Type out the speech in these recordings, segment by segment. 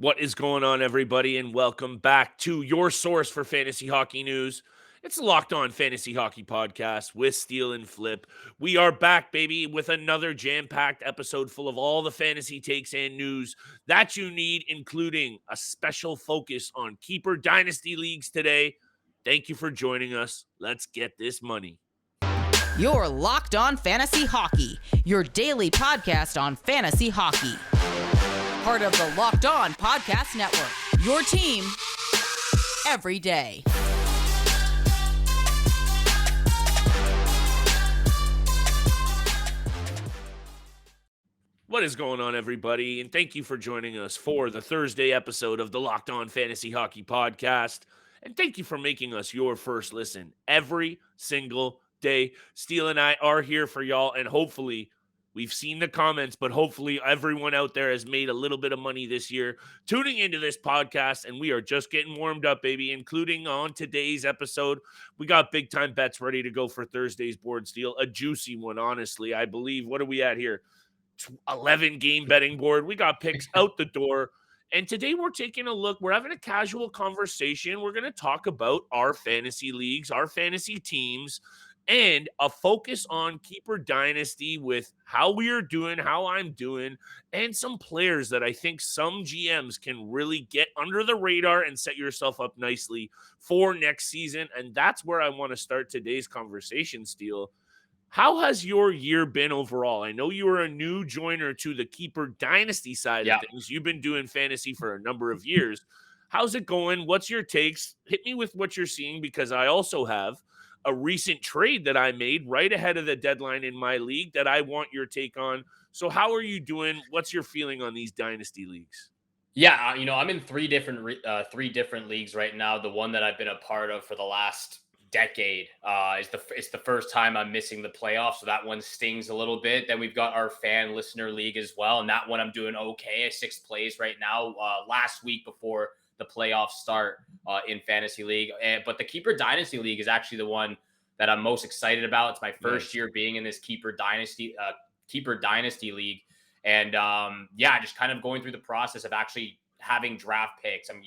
What is going on, everybody, and welcome back to your source for fantasy hockey news. It's the Locked On Fantasy Hockey Podcast with Steele and Flip. We are back, baby, with another jam-packed episode full of all the fantasy takes and news that you need, including a special focus on Keeper Dynasty Leagues today. Thank you for joining us. Let's get this money. You're Locked On Fantasy Hockey, your daily podcast on fantasy hockey. Part of the Locked On Podcast Network, your team every day. What is going on, everybody? And thank you for joining us for the Thursday episode of the Locked On Fantasy Hockey Podcast. And thank you for making us your first listen every single day. Steele and I are here for y'all, and hopefully we've seen the comments, but hopefully everyone out there has made a little bit of money this year tuning into this podcast, and we are just getting warmed up, baby, including on today's episode. We got big-time bets ready to go for Thursday's board, Steele. A juicy one, honestly. I believe, what are we at here? 11 game betting board. We got picks out the door. And today we're taking a look. We're having a casual conversation. We're going to talk about our fantasy leagues, our fantasy teams, and a focus on Keeper Dynasty with how we are doing, how I'm doing, and some players that I think some GMs can really get under the radar and set yourself up nicely for next season. And that's where I want to start today's conversation, Steele. How has your year been overall? I know you were a new joiner to the Keeper Dynasty side of things. You've been doing fantasy for a number of years. How's it going? What's your takes? Hit me with what you're seeing, because I also have a recent trade that I made right ahead of the deadline in my league that I want your take on. So how are you doing? What's your feeling on these Dynasty leagues? Yeah, I'm in three different leagues right now. The one that I've been a part of for the last decade it's the first time I'm missing the playoffs, so that one stings a little bit. Then we've got our fan listener league as well, and that one I'm doing okay. Sixth place right now. Last week before the playoffs start in fantasy league, but the Keeper Dynasty league is actually the one that I'm most excited about. It's my first year being in this Keeper Dynasty league, and just kind of going through the process of actually having draft picks. I'm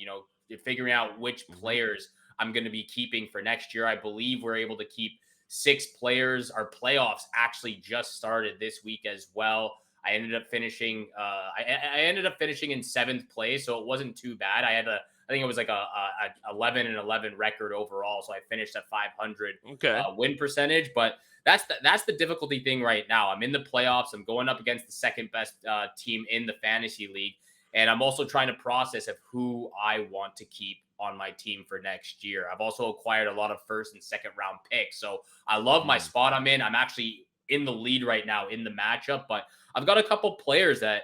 figuring out which players I'm going to be keeping for next year. I believe we're able to keep 6 players. Our playoffs actually just started this week as well. I ended up finishing. I ended up finishing in 7th place, so it wasn't too bad. I think it was like a 11-11 record overall, so I finished at 500 win percentage. But that's the difficulty thing right now. I'm in the playoffs. I'm going up against the second best team in the fantasy league, and I'm also trying to process of who I want to keep on my team for next year. I've also acquired a lot of first and second round picks. So I love my spot I'm in. I'm actually in the lead right now in the matchup, but I've got a couple players that,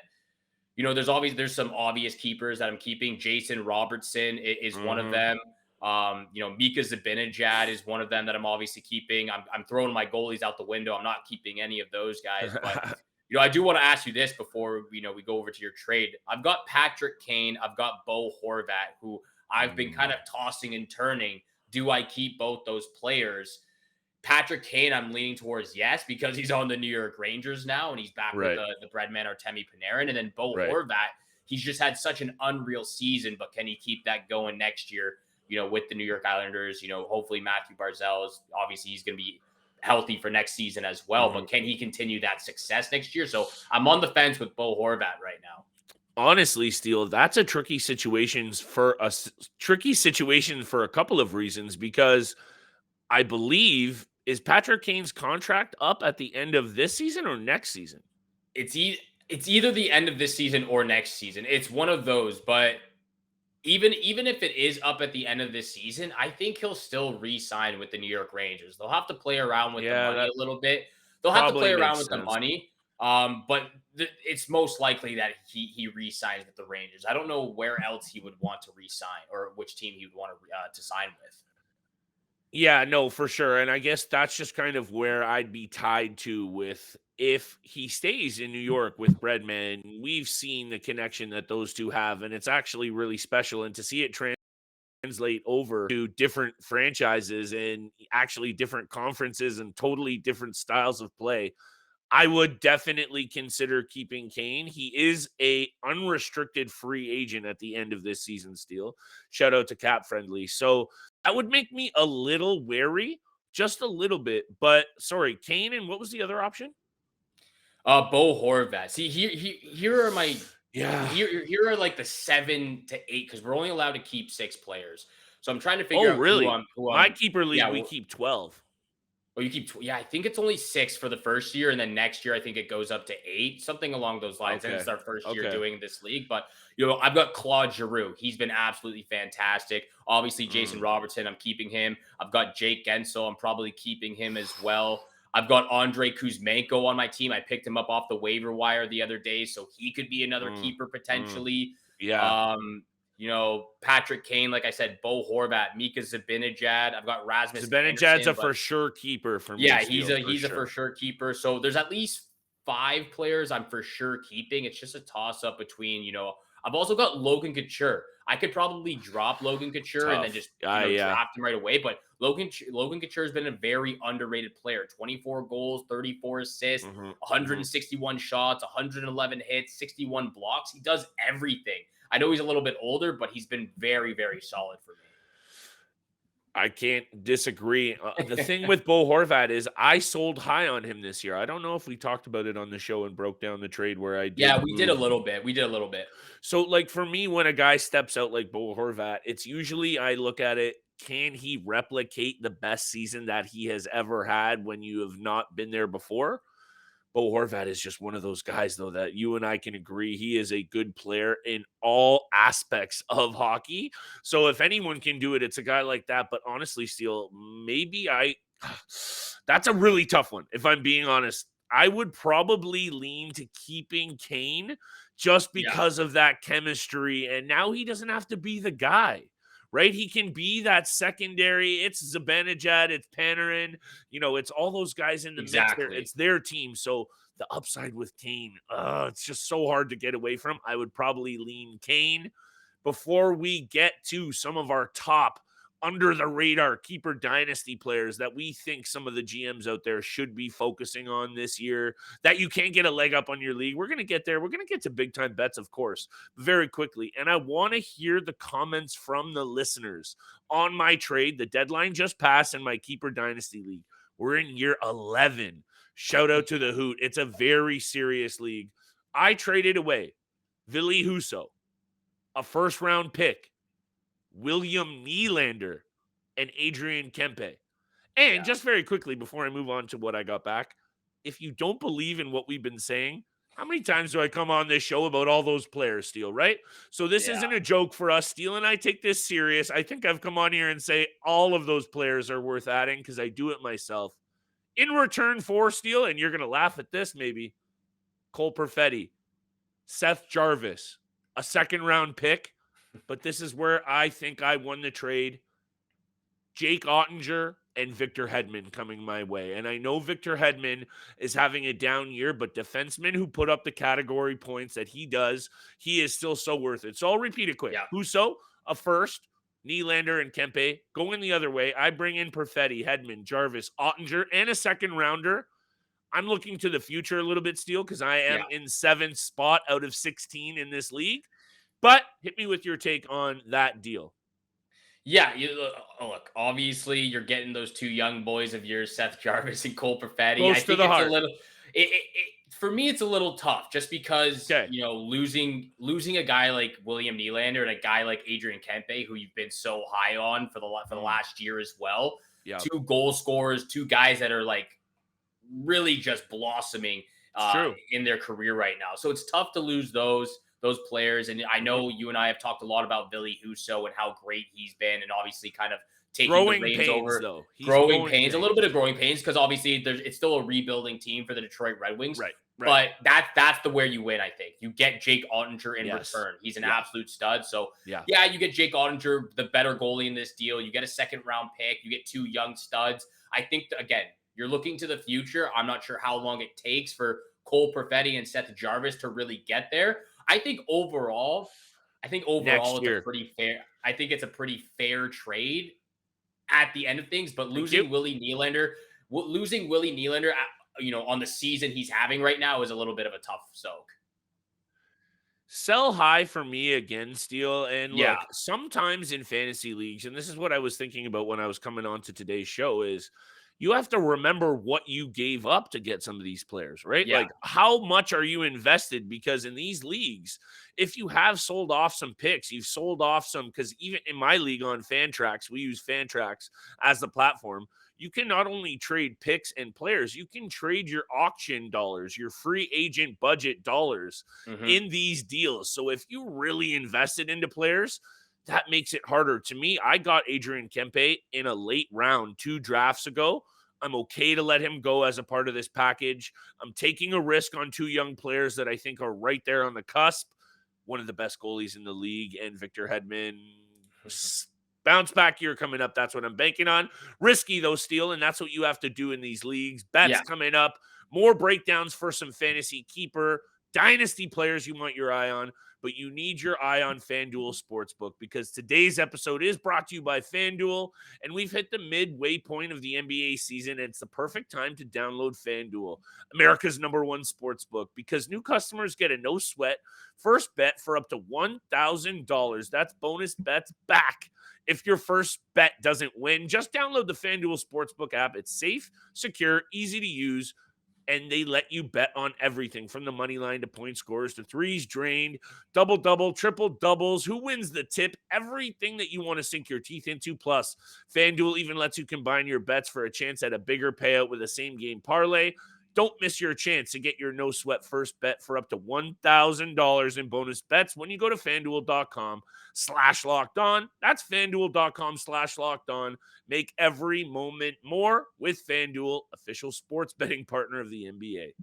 there's some obvious keepers that I'm keeping. Jason Robertson is one of them. Mika Zibanejad is one of them that I'm obviously keeping. I'm throwing my goalies out the window. I'm not keeping any of those guys, but I do want to ask you this before, we go over to your trade. I've got Patrick Kane. I've got Bo Horvat, who I've been kind of tossing and turning. Do I keep both those players? Patrick Kane, I'm leaning towards yes, because he's on the New York Rangers now, and he's back with the Breadman Artemi Panarin. And then Bo Horvat, he's just had such an unreal season, but can he keep that going next year, with the New York Islanders? Hopefully Matthew Barzal is, obviously he's going to be healthy for next season as well, but can he continue that success next year? So I'm on the fence with Bo Horvat right now. Honestly, Steele, that's a tricky situation for a couple of reasons, because I believe, is Patrick Kane's contract up at the end of this season or next season? It's either the end of this season or next season. It's one of those, but even if it is up at the end of this season, I think he'll still re-sign with the New York Rangers. They'll have to play around with the money a little bit. They'll have to play around with the money. But it's most likely that he re-signs with the Rangers. I don't know where else he would want to re-sign, or which team he would want to sign with. Yeah, no, for sure. And I guess that's just kind of where I'd be tied to with, if he stays in New York with Breadman. We've seen the connection that those two have, and it's actually really special. And to see it translate over to different franchises and actually different conferences and totally different styles of play, I would definitely consider keeping Kane. He is a unrestricted free agent at the end of this season, Steele. Shout out to Cap Friendly. So that would make me a little wary, just a little bit. But sorry, Kane, and what was the other option? Bo Horvat. See, here are my Yeah. here are like the 7 to 8 because we're only allowed to keep 6 players. So I'm trying to figure Oh, out really? who My I'm. keeper league, Yeah, we keep 12. well, you keep. Yeah, I think it's only 6 for the first year, and then next year I think it goes up to 8, something along those lines. And Okay. it's our first year Okay. doing this league, but I've got Claude Giroux. He's been absolutely fantastic. Obviously, Jason Robertson, I'm keeping him. I've got Jake Guentzel. I'm probably keeping him as well. I've got Andre Kuzmenko on my team. I picked him up off the waiver wire the other day, so he could be another keeper potentially. Yeah. Patrick Kane, like I said, Bo Horvat, Mika Zibanejad. I've got Rasmus Zibanejad's Anderson, a for sure keeper for me. yeah, Steele, he's a for sure keeper. So there's at least 5 players I'm for sure keeping. It's just a toss up between, I've also got Logan Couture. I could probably drop Logan Couture and then just draft him right away. But Logan Couture has been a very underrated player. 24 goals, 34 assists, 161 shots, 111 hits, 61 blocks. He does everything. I know he's a little bit older, but he's been very, very solid for me. I can't disagree. The thing with Bo Horvat is I sold high on him this year. I don't know if we talked about it on the show and broke down the trade where I did. Yeah, we did a little bit. So, like, for me, when a guy steps out like Bo Horvat, it's usually I look at it, can he replicate the best season that he has ever had when you have not been there before? Bo Horvat is just one of those guys, though, that you and I can agree he is a good player in all aspects of hockey. So if anyone can do it, it's a guy like that. But honestly, Steele, that's a really tough one. If I'm being honest, I would probably lean to keeping Kane just because of that chemistry. And now he doesn't have to be the guy. Right? He can be that secondary. It's Zibanejad, it's Panarin, it's all those guys in the mix there. It's their team. So the upside with Kane, it's just so hard to get away from. I would probably lean Kane. Before we get to some of our top under the radar keeper dynasty players that we think some of the GMs out there should be focusing on this year, that you can't get a leg up on your league. We're going to get there. We're going to get to big time bets, of course, very quickly. And I want to hear the comments from the listeners on my trade. The deadline just passed in my keeper dynasty league. We're in year 11. Shout out to the Hoot. It's a very serious league. I traded away Ville Husso, a first round pick, William Nylander, and Adrian Kempe. And just very quickly, before I move on to what I got back, if you don't believe in what we've been saying, how many times do I come on this show about all those players, Steele, right? So this isn't a joke for us. Steele and I take this serious. I think I've come on here and say all of those players are worth adding because I do it myself. In return for, Steele, and you're going to laugh at this maybe, Cole Perfetti, Seth Jarvis, a second-round pick, but this is where I think I won the trade. Jake Ottinger and Victor Hedman coming my way. And I know Victor Hedman is having a down year, but defensemen who put up the category points that he does, he is still so worth it. So I'll repeat it quick. Husso, a first, Nylander and Kempe. Going the other way, I bring in Perfetti, Hedman, Jarvis, Ottinger, and a second rounder. I'm looking to the future a little bit, Steele, because I am in 7th spot out of 16 in this league. But hit me with your take on that deal. Yeah, look, obviously you're getting those 2 young boys of yours, Seth Jarvis and Cole Perfetti. I think it's a little for me, it's a little tough just because, losing a guy like William Nylander and a guy like Adrian Kempe, who you've been so high on for the last year as well. Yeah. 2 goal scorers, 2 guys that are like really just blossoming in their career right now. So it's tough to lose those players. And I know you and I have talked a lot about Ville Husso and how great he's been, and obviously kind of taking the reins over. Though. Growing pains, a little bit of growing pains, because obviously it's still a rebuilding team for the Detroit Red Wings. Right. But that's the where you win, I think. You get Jake Ottinger in return. He's an absolute stud. So you get Jake Ottinger, the better goalie in this deal. You get a second round pick. You get 2 young studs. I think again, you're looking to the future. I'm not sure how long it takes for Cole Perfetti and Seth Jarvis to really get there. I think overall it's a pretty fair. I think it's a pretty fair trade at the end of things. But losing Willie Nylander, on the season he's having right now is a little bit of a tough soak. Sell high for me again, Steele. And Yeah. look, sometimes in fantasy leagues, and this is what I was thinking about when I was coming on to today's show, is you have to remember what you gave up to get some of these players, right? Yeah. Like, how much are you invested? Because in these leagues, if you have sold off some picks, you've sold off some, because even in my league on Fantrax, we use Fantrax as the platform. You can not only trade picks and players, you can trade your auction dollars, your free agent budget dollars Mhm. in these deals. So if you really invested into players, that makes it harder. To me, I got Adrian Kempe in a late round 2 drafts ago. I'm okay to let him go as a part of this package. I'm taking a risk on 2 young players that I think are right there on the cusp. One of the best goalies in the league, and Victor Hedman. Bounce back year coming up. That's what I'm banking on. Risky though, Steele, and that's what you have to do in these leagues. Bets Yeah. coming up. More breakdowns for some fantasy keeper dynasty players you want your eye on, but you need your eye on FanDuel Sportsbook, because today's episode is brought to you by FanDuel, and we've hit the midway point of the NBA season, and it's the perfect time to download FanDuel, America's #1 sportsbook, because new customers get a no sweat first bet for up to $1,000. That's bonus bets back if your first bet doesn't win. Just download the FanDuel Sportsbook app. It's safe, secure, easy to use, and they let you bet on everything from the money line to point scores to threes drained, double, triple doubles, who wins the tip, everything that you want to sink your teeth into. Plus, FanDuel even lets you combine your bets for a chance at a bigger payout with a same game parlay. Don't miss your chance to get your no sweat first bet for up to $1,000 in bonus bets when you go to FanDuel.com/locked on. That's FanDuel.com/locked on. Make every moment more with FanDuel, official sports betting partner of the NBA.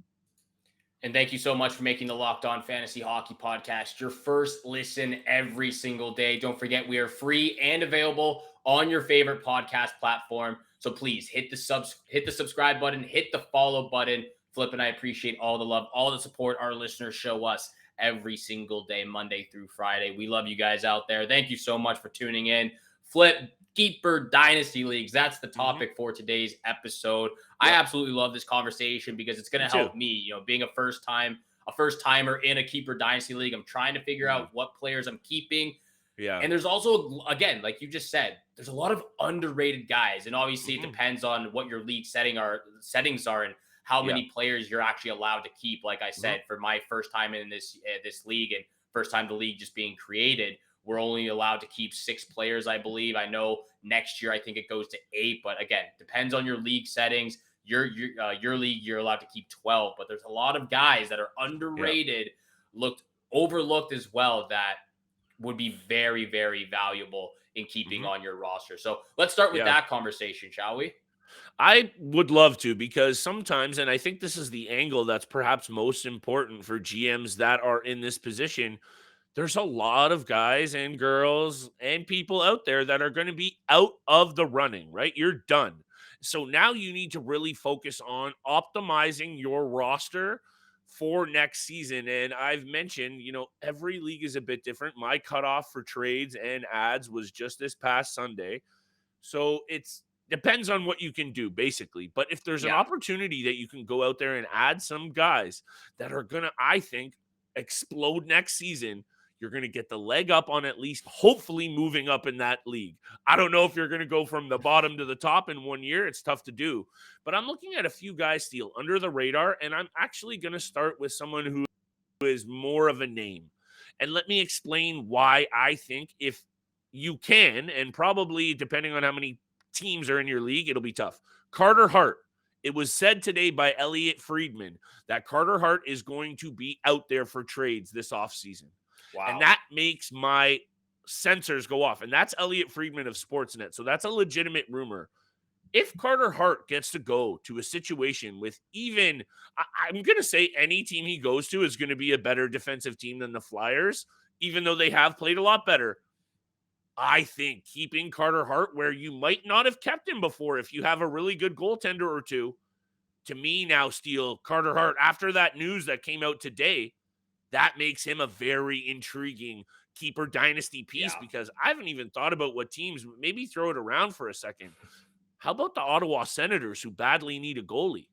And thank you so much for making the Locked On Fantasy Hockey Podcast your first listen every single day. Don't forget, we are free and available on your favorite podcast platform. So please hit the subscribe button, hit the follow button. Flip and I appreciate all the love, all the support our listeners show us every single day, Monday through Friday. We love you guys out there. Thank you so much for tuning in. Flip, Keeper Dynasty Leagues. That's the topic for today's episode. I absolutely love this conversation because it's going to help me, being a first timer in a Keeper Dynasty League. I'm trying to figure out what players I'm keeping. Yeah. And there's also, again, like you just said, there's a lot of underrated guys. And obviously it depends on what your league settings are and how many players you're actually allowed to keep. Like I said, for my first time in this league and first time the league just being created, we're only allowed to keep 6 players, I believe. I know next year I think it goes to 8, but again, depends on your league settings. Your league, you're allowed to keep 12, but there's a lot of guys that are underrated, overlooked as well, that would be very, very valuable in keeping on your roster. So let's start with that conversation, shall we? I would love to, because sometimes, and I think this is the angle that's perhaps most important for GMs that are in this position, there's a lot of guys and girls and people out there that are going to be out of the running, right? You're done. So now you need to really focus on optimizing your roster for next season. And I've mentioned, every league is a bit different. My cutoff for trades and ads was just this past Sunday. So it's depends on what you can do, basically. But if there's an opportunity that you can go out there and add some guys that are going to, I think, explode next season, you're going to get the leg up on at least hopefully moving up in that league. I don't know if you're going to go from the bottom to the top in 1 year. It's tough to do. But I'm looking at a few guys, Steele, under the radar, and I'm actually going to start with someone who is more of a name. And let me explain why I think if you can, and probably depending on how many teams are in your league, it'll be tough. Carter Hart. It was said today by Elliot Friedman that Carter Hart is going to be out there for trades this offseason. Wow. And that makes my sensors go off. And that's Elliot Friedman of Sportsnet. So that's a legitimate rumor. If Carter Hart gets to go to a situation with even, I'm going to say any team he goes to is going to be a better defensive team than the Flyers, even though they have played a lot better. I think keeping Carter Hart where you might not have kept him before if you have a really good goaltender or two, to me now, Steele, Carter Hart, after that news that came out today, that makes him a very intriguing keeper dynasty piece, because I haven't even thought about what teams, maybe throw it around for a second. How about the Ottawa Senators, who badly need a goalie?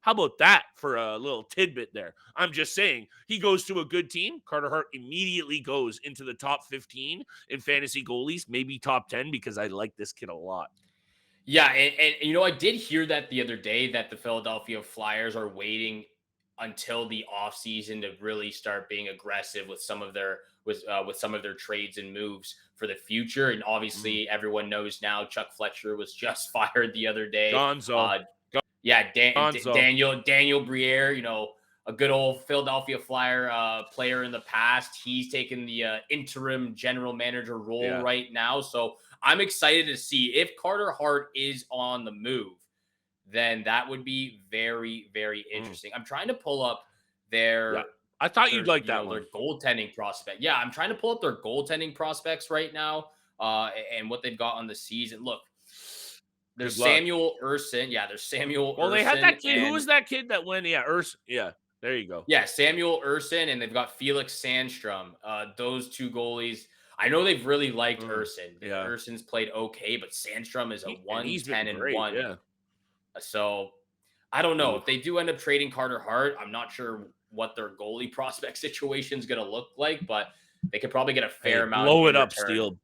How about that for a little tidbit there? I'm just saying, he goes to a good team. Carter Hart immediately goes into the top 15 in fantasy goalies, maybe top 10, because I like this kid a lot. Yeah, and I did hear that the other day that the Philadelphia Flyers are waiting until the offseason to really start being aggressive with some of their with some of their trades and moves for the future. And obviously, everyone knows now Chuck Fletcher was just fired the other day. Gonzo. Yeah, Gonzo. Daniel Briere, a good old Philadelphia Flyer player in the past. He's taken the interim general manager role right now. So I'm excited to see if Carter Hart is on the move. Then that would be very, very interesting. I'm trying to pull up their I thought you'd like that their one. goaltending prospect. Yeah, I'm trying to pull up their goaltending prospects right now, and what they've got on the season. Look, there's Samuel Urson. Yeah, there's Samuel. Well, Urson they had that kid. Who was that kid that went? Yeah, Urson. Yeah, there you go. Yeah, Samuel Urson, and they've got Felix Sandstrom. Those two goalies. I know they've really liked Urson. Yeah. Urson's played okay, but Sandstrom is a 1-10-1. Yeah. So I don't know. If they do end up trading Carter Hart, I'm not sure what their goalie prospect situation is going to look like, but they could probably get a fair amount. Blow it up, Steele.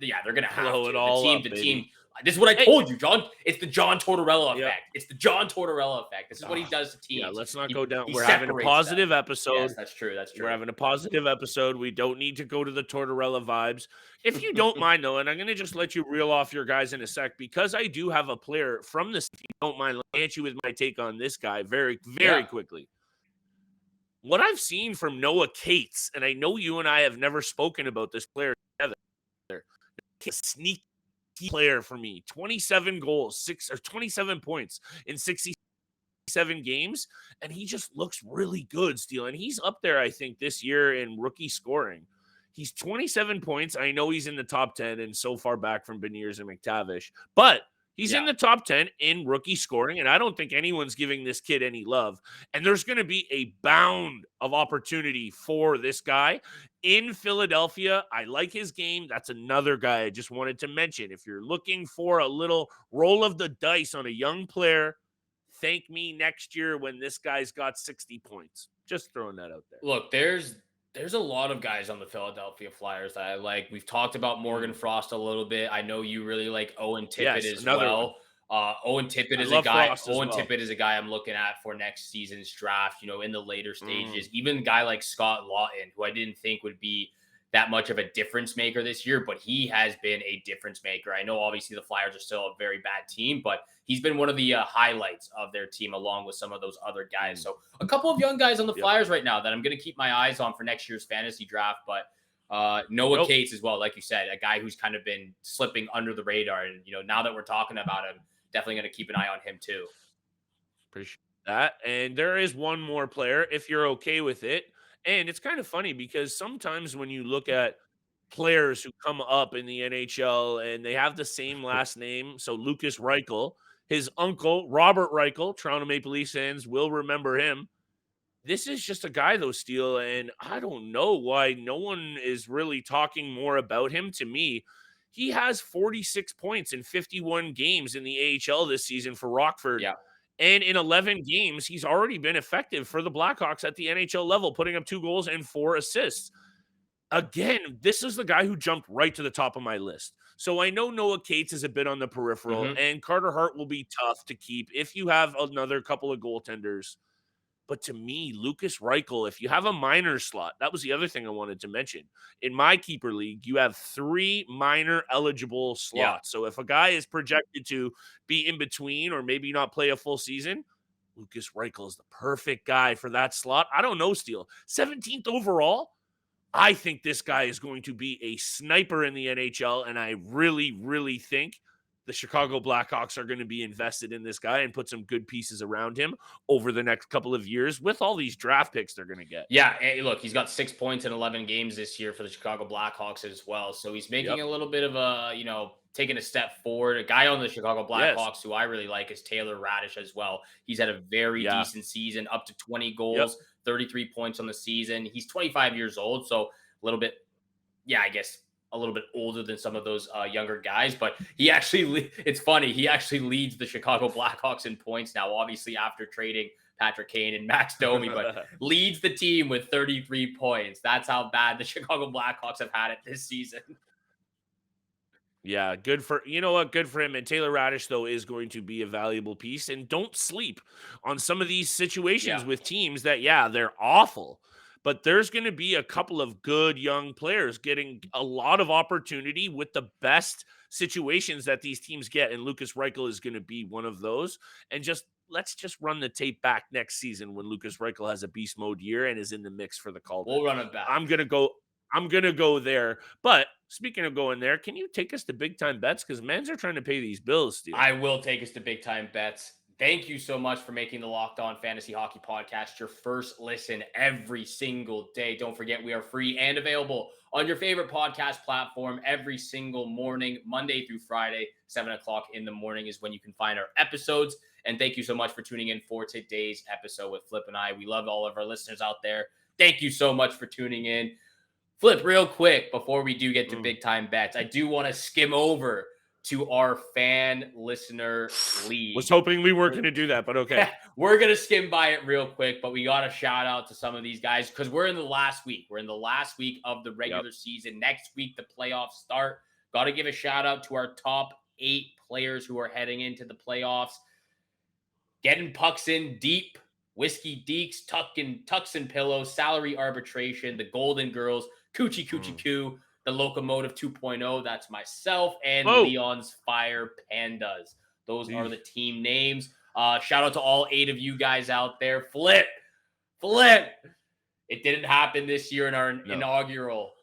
Yeah, they're going to have blow to. It all the up, team. This is what I told you, John. It's the John Tortorella effect. It's the John Tortorella effect. This is what he does to teams. Yeah, let's not go down. We're having a positive episode. Yes, that's true. We're having a positive episode. We don't need to go to the Tortorella vibes. If you don't mind, though, and I'm going to just let you reel off your guys in a sec, because I do have a player from this team. Don't mind, let me hit you with my take on this guy very, very quickly. What I've seen from Noah Cates, and I know you and I have never spoken about this player together, a sneaky player for me. 27 goals, 27 points in 67 games, and he just looks really good, Steele. And he's up there, I think, this year in rookie scoring. He's 27 points. I know he's in the top 10 and so far back from Beniers and McTavish, but he's in the top 10 in rookie scoring, and I don't think anyone's giving this kid any love. And there's going to be a bound of opportunity for this guy in Philadelphia. I like his game. That's another guy I just wanted to mention. If you're looking for a little roll of the dice on a young player, thank me next year when this guy's got 60 points. Just throwing that out there. Look, there's a lot of guys on the Philadelphia Flyers that I like. We've talked about Morgan Frost a little bit. I know you really like Owen Tippett as well. Owen Tippett is a guy. Tippett is a guy I'm looking at for next season's draft. In the later stages, even a guy like Scott Lawton, who I didn't think would be that much of a difference maker this year, but he has been a difference maker. I know obviously the Flyers are still a very bad team, but he's been one of the highlights of their team along with some of those other guys. So a couple of young guys on the Flyers right now that I'm going to keep my eyes on for next year's fantasy draft. But Noah Cates as well, like you said, a guy who's kind of been slipping under the radar. And, now that we're talking about him, definitely going to keep an eye on him too. Appreciate that. And there is one more player, if you're okay with it. And it's kind of funny because sometimes when you look at players who come up in the NHL and they have the same last name, so Lucas Reichel, his uncle, Robert Reichel, Toronto Maple Leafs fans will remember him. This is just a guy, though, Steele, and I don't know why no one is really talking more about him. To me, he has 46 points in 51 games in the AHL this season for Rockford. Yeah. And in 11 games, he's already been effective for the Blackhawks at the NHL level, putting up 2 goals and 4 assists. Again, this is the guy who jumped right to the top of my list. So I know Noah Cates is a bit on the peripheral, and Carter Hart will be tough to keep if you have another couple of goaltenders. But to me, Lucas Reichel, if you have a minor slot, that was the other thing I wanted to mention. In my keeper league, you have 3 minor eligible slots. Yeah. So if a guy is projected to be in between or maybe not play a full season, Lucas Reichel is the perfect guy for that slot. I don't know, Steele. 17th overall. I think this guy is going to be a sniper in the NHL, and I really, really think the Chicago Blackhawks are going to be invested in this guy and put some good pieces around him over the next couple of years with all these draft picks they're going to get. Yeah, hey, look, he's got 6 points in 11 games this year for the Chicago Blackhawks as well. So he's making a little bit of a, taking a step forward. A guy on the Chicago Blackhawks who I really like is Taylor Radish as well. He's had a very decent season, up to 20 goals, 33 points on the season. He's 25 years old, so a little bit, I guess, a little bit older than some of those younger guys, but he actually, it's funny, he actually leads the Chicago Blackhawks in points now, obviously after trading Patrick Kane and Max Domi, but leads the team with 33 points. That's how bad the Chicago Blackhawks have had it this season. Yeah, good for good for him. And Taylor Radish, though, is going to be a valuable piece. And don't sleep on some of these situations Yeah. with teams that, yeah, they're awful. But there's going to be a couple of good young players getting a lot of opportunity with the best situations that these teams get. And Lucas Reichel is going to be one of those. And let's just run the tape back next season when Lucas Reichel has a beast mode year and is in the mix for the Calder. We'll run it back. I'm gonna go there. But speaking of going there, can you take us to big time bets? Because men's are trying to pay these bills, Steele. I will take us to big time bets. Thank you so much for making the Locked On Fantasy Hockey Podcast your first listen every single day. Don't forget, we are free and available on your favorite podcast platform every single morning, Monday through Friday, 7 o'clock in the morning is when you can find our episodes. And thank you so much for tuning in for today's episode with Flip and I. We love all of our listeners out there. Thank you so much for tuning in. Flip, real quick, before we do get to big time bets, I do want to skim over to our fan listener league. Was hoping we weren't going to do that, but okay. We're going to skim by it real quick, but we got to shout out to some of these guys because we're in the last week. We're in the last week of the regular season. Next week, the playoffs start. Got to give a shout out to our top 8 players who are heading into the playoffs. Getting pucks in deep. Whiskey Deeks, Tucks and Pillows, Salary Arbitration, the Golden Girls, Coochie Coochie Coo, the Locomotive 2.0, that's myself, and Leon's Fire Pandas. Those are the team names. Shout out to all 8 of you guys out there. Flip. It didn't happen this year in our inaugural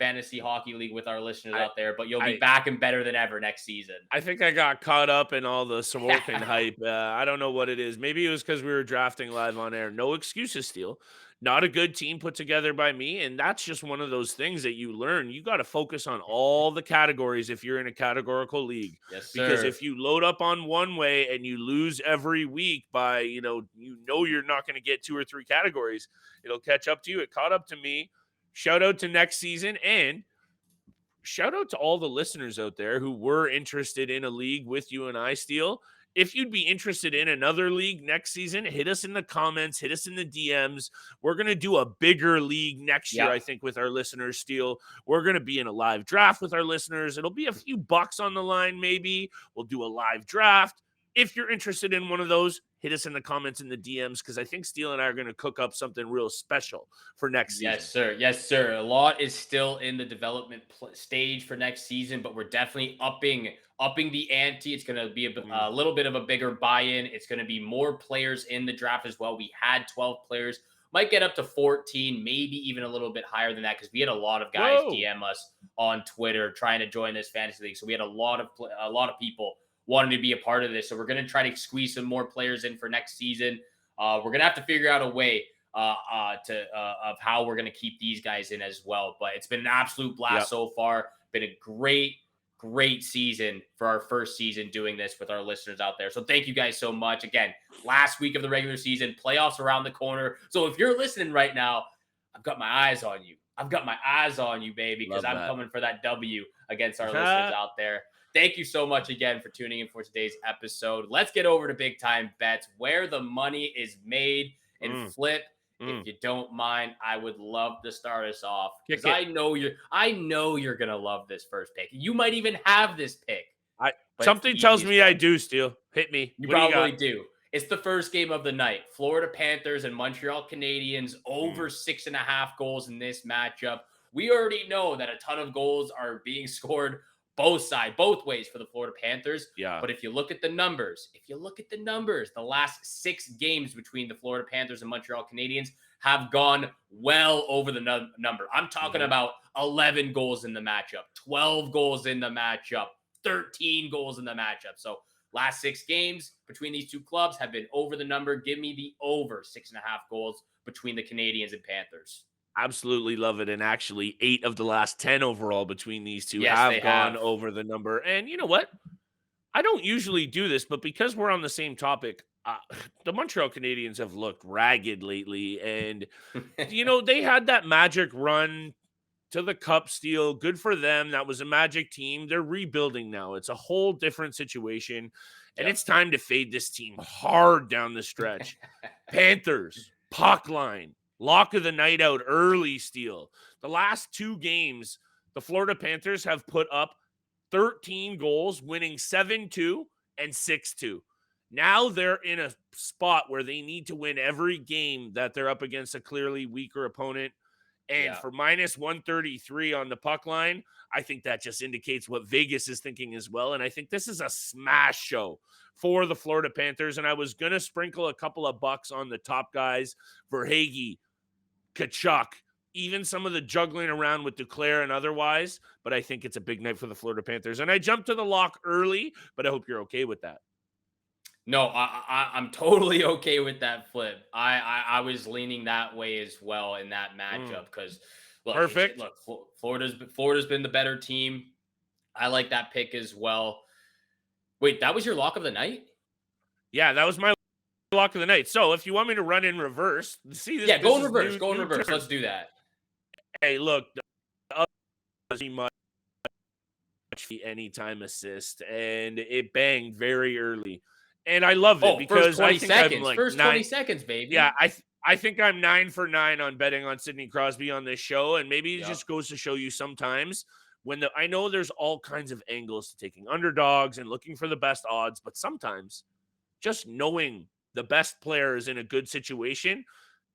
fantasy hockey league with our listeners out there, but you'll be back and better than ever next season. I think I got caught up in all the Sorokin hype. I don't know what it is. Maybe it was because we were drafting live on air. No excuses, Steele. Not a good team put together by me, and that's just one of those things that you learn. You got to focus on all the categories if you're in a categorical league. Yes, sir. Because if you load up on one way and you lose every week by, you're not going to get 2 or 3 categories, it'll catch up to you. It caught up to me. Shout out to next season, and shout out to all the listeners out there who were interested in a league with you and I, Steele. If you'd be interested in another league next season, hit us in the comments, hit us in the DMs. We're going to do a bigger league next year, I think, with our listeners, Steele. We're going to be in a live draft with our listeners. It'll be a few bucks on the line, maybe. We'll do a live draft. If you're interested in one of those, hit us in the comments in the DMs because I think Steele and I are going to cook up something real special for next season. Yes, sir. A lot is still in the development stage for next season, but we're definitely upping the ante. It's going to be a little bit of a bigger buy-in. It's going to be more players in the draft as well. We had 12 players, might get up to 14, maybe even a little bit higher than that because we had a lot of guys DM us on Twitter trying to join this fantasy league. So we had a lot of people wanting to be a part of this. So we're going to try to squeeze some more players in for next season. We're going to have to figure out a way of how we're going to keep these guys in as well. But it's been an absolute blast so far. Been a great season for our first season doing this with our listeners out there. So thank you guys so much. Again, last week of the regular season, playoffs around the corner. So if you're listening right now, I've got my eyes on you. Baby, because I'm coming for that W against our listeners out there. Thank you so much again for tuning in for today's episode. Let's get over to big time bets where the money is made. And Flip, if you don't mind, I would love to start us off because I know you're gonna love this first pick. You might even have this pick. Something tells me I do, Steele. Hit me. You probably do. It's the first game of the night. Florida Panthers and Montreal Canadiens over 6.5 goals in this matchup. We already know that a ton of goals are being scored both ways for the Florida Panthers. Yeah. But if you look at the numbers, the last 6 games between the Florida Panthers and Montreal Canadiens have gone well over the number. I'm talking about 11 goals in the matchup, 12 goals in the matchup, 13 goals in the matchup. So last 6 games between these two clubs have been over the number. Give me the over 6.5 goals between the Canadiens and Panthers. Absolutely love it. And actually 8 of the last 10 overall between these two have gone over the number. And you know what? I don't usually do this, but because we're on the same topic, the Montreal Canadiens have looked ragged lately. And, they had that magic run to the Cup, Steele. Good for them. That was a Magic team. They're rebuilding now. It's a whole different situation, and Yep. it's time to fade this team hard down the stretch. Panthers, puck line, lock of the night out early, Steele. The last 2 games, the Florida Panthers have put up 13 goals, winning 7-2 and 6-2. Now they're in a spot where they need to win every game that they're up against a clearly weaker opponent. And Yeah. for minus 133 on the puck line, I think that just indicates what Vegas is thinking as well. And I think this is a smash show for the Florida Panthers. And I was going to sprinkle a couple of bucks on the top guys, Verhaeghe, Kachuk, even some of the juggling around with Duclair and otherwise. But I think it's a big night for the Florida Panthers. And I jumped to the lock early, but I hope you're okay with that. No, I'm totally okay with that flip. I was leaning that way as well in that matchup because Perfect. Florida's been the better team. I like that pick as well. Wait, that was your lock of the night? Yeah, that was my lock of the night. So if you want me to run in reverse, see this. Yeah, go in this is reverse. new- Go in new reverse. turn. Let's do that. Hey, look, the other was much anytime assist, and it banged very early. And I love it because first 20 I think seconds. I'm like First 20 seconds, baby. Yeah, I think I'm 9 for 9 on betting on Sidney Crosby on this show, and maybe it Yep. just goes to show you sometimes when I know there's all kinds of angles to taking underdogs and looking for the best odds, but sometimes just knowing the best player is in a good situation,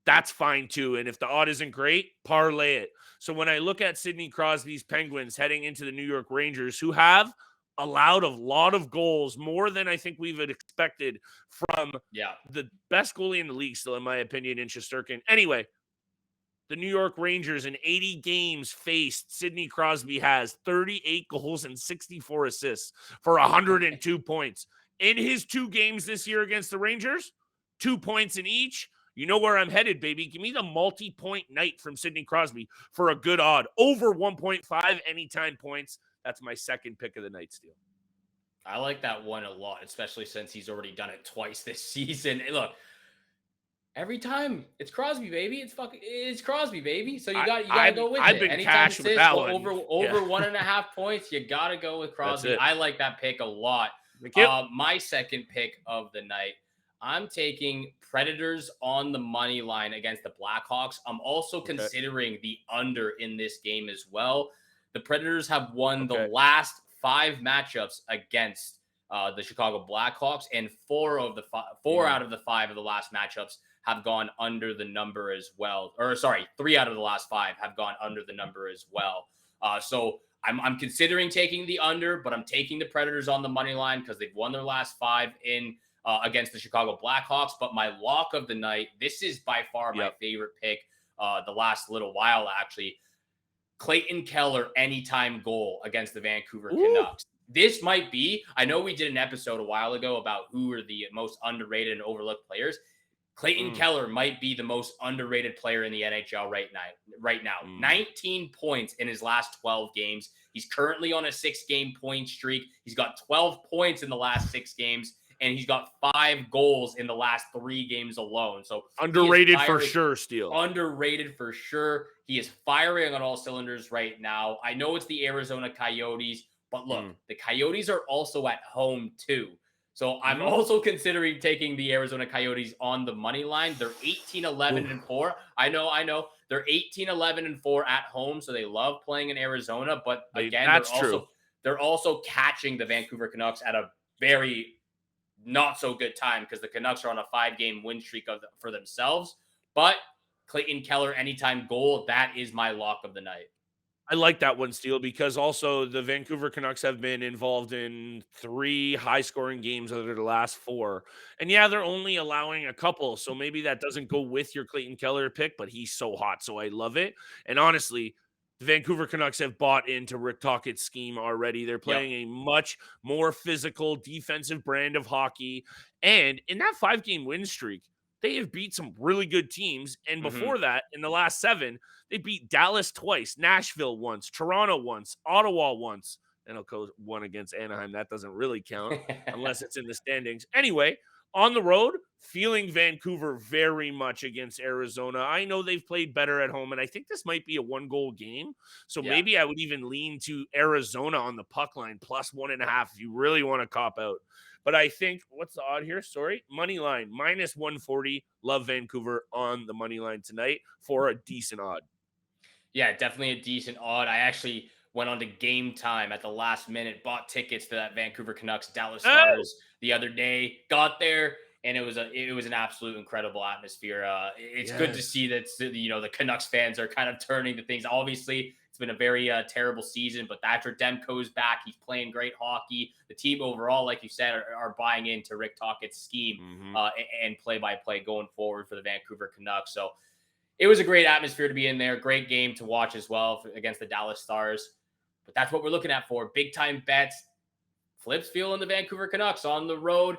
that's fine too. And if the odd isn't great, parlay it. So when I look at Sidney Crosby's Penguins heading into the New York Rangers, who have allowed a lot of goals, more than I think we've expected from the best goalie in the league, still, in my opinion, in Shesterkin. Anyway, the New York Rangers in 80 games faced, Sidney Crosby has 38 goals and 64 assists for 102 points. In his 2 games this year against the Rangers, 2 points in each. You know where I'm headed, baby. Give me the multi-point night from Sidney Crosby for a good odd. Over 1.5 anytime points. That's my second pick of the night, Steele. I like that one a lot, especially since he's already done it twice this season. Hey, look, every time it's Crosby, baby. It's Crosby, baby. So you got to go with it. I've been Anytime cash with that one. over 1.5 points, you got to go with Crosby. I like that pick a lot. My second pick of the night, I'm taking Predators on the money line against the Blackhawks. I'm also considering the under in this game as well. The Predators have won the last 5 matchups against the Chicago Blackhawks, and 4 out of the 5 of the last matchups have gone under the number as well. Or sorry, 3 out of the last 5 have gone under the number as well. So I'm considering taking the under, but I'm taking the Predators on the money line because they've won their last 5 in against the Chicago Blackhawks. But my lock of the night, this is by far my favorite pick the last little while, actually. Clayton Keller anytime goal against the Vancouver Canucks. This might be, I know we did an episode a while ago about who are the most underrated and overlooked players. Clayton Keller might be the most underrated player in the NHL right now. 19 points in his last 12 games. He's currently on a 6-game point streak. He's got 12 points in the last 6 games, and he's got 5 goals in the last 3 games alone. So underrated for sure, Steele. Underrated for sure. He is firing on all cylinders right now. I know it's the Arizona Coyotes, but look, the Coyotes are also at home too. So I'm also considering taking the Arizona Coyotes on the money line. They're 18-11-4. I know. They're 18-11-4 at home, so they love playing in Arizona. But again, they're also catching the Vancouver Canucks at a very not so good time because the Canucks are on a 5-game win streak for themselves. But Clayton Keller anytime goal, that is my lock of the night. I like that one, Steele, because also the Vancouver Canucks have been involved in 3 high-scoring games over the last 4. And yeah, they're only allowing a couple, so maybe that doesn't go with your Clayton Keller pick, but he's so hot, so I love it. And honestly, the Vancouver Canucks have bought into Rick Tocchet's scheme already. They're playing a much more physical, defensive brand of hockey. And in that 5-game win streak, they have beat some really good teams. And before that, in the last 7, they beat Dallas twice, Nashville once, Toronto once, Ottawa once, and one against Anaheim. That doesn't really count unless it's in the standings. Anyway, On the road, feeling Vancouver very much against Arizona. I know they've played better at home, and I think this might be a 1-goal game. So Yeah. maybe I would even lean to Arizona on the puck line plus 1.5 if you really want to cop out. But I think, what's the odd here? Sorry. Money line, minus 140. Love Vancouver on the money line tonight for a decent odd. Yeah, definitely a decent odd. I actually went on to Game Time at the last minute, bought tickets to that Vancouver Canucks Dallas Oh, Stars the other day, got there, and it was an absolute incredible atmosphere. It's good to yes. see that the Canucks fans are kind of turning to things. Obviously, it's been a very terrible season, but Thatcher Demko's back. He's playing great hockey. The team overall, like you said, are buying into Rick Tocchet's scheme and play-by-play going forward for the Vancouver Canucks. So it was a great atmosphere to be in there. Great game to watch as well against the Dallas Stars. But that's what we're looking at for big time bets. Flip's feeling the Vancouver Canucks on the road.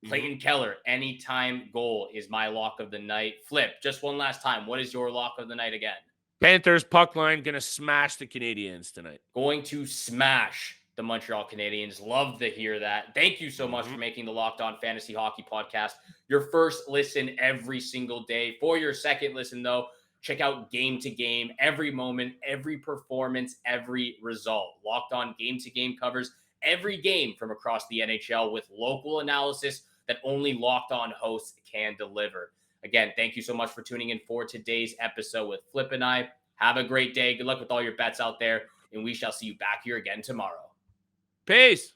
Clayton Keller, anytime goal is my lock of the night. Flip, just one last time. What is your lock of the night again? Panthers puck line going to smash the Canadiens tonight. Going to smash the Montreal Canadiens. Love to hear that. Thank you so much for making the Locked On Fantasy Hockey Podcast your first listen every single day. For your second listen, though, check out Game to Game. Every moment, every performance, every result. Locked On Game to Game covers every game from across the NHL with local analysis that only Locked On hosts can deliver. Again, thank you so much for tuning in for today's episode with Flip and I. Have a great day. Good luck with all your bets out there, and we shall see you back here again tomorrow. Peace.